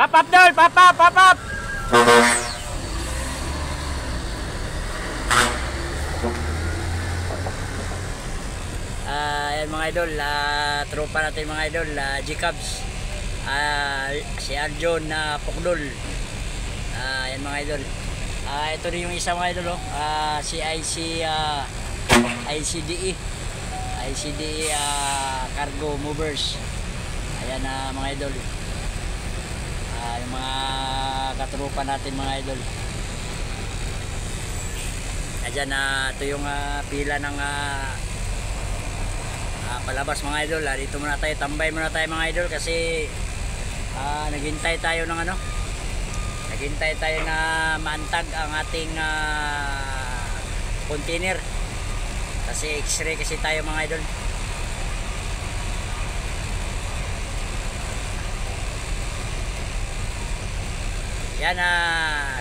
Pop up dol, pop up, pop up. Ayan mga idol, tropa natin mga idol, G-Cubs, si Arjon Pukdol. Ayan mga idol. Ito rin yung isa mga idol, si ICDE Cargo Movers. Ayan mga idol. Yung mga katrupa natin mga idol. Ayan ito yung pila ng palabas mga idol. Dito muna tayo, tambay muna tayo mga idol kasi naghintay tayo ng naghintay tayo na maantag ang ating container kasi x-ray kasi tayo mga idol. Yan,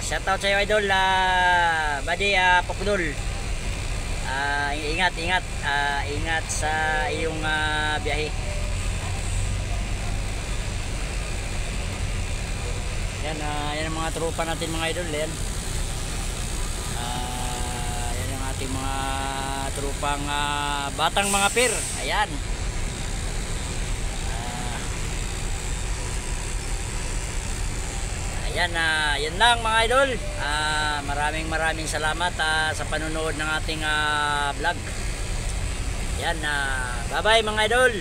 shoutout sa iyo idol, buddy Pukdol. Ingat ingat sa iyong biyahe. Yan, yan ang mga tropa natin mga idol. Yan, yan ang ating mga tropang batang mga pir. Ayan. Ayan, yan lang mga idol. Maraming salamat sa panonood ng ating vlog. Yan, bye bye mga idol.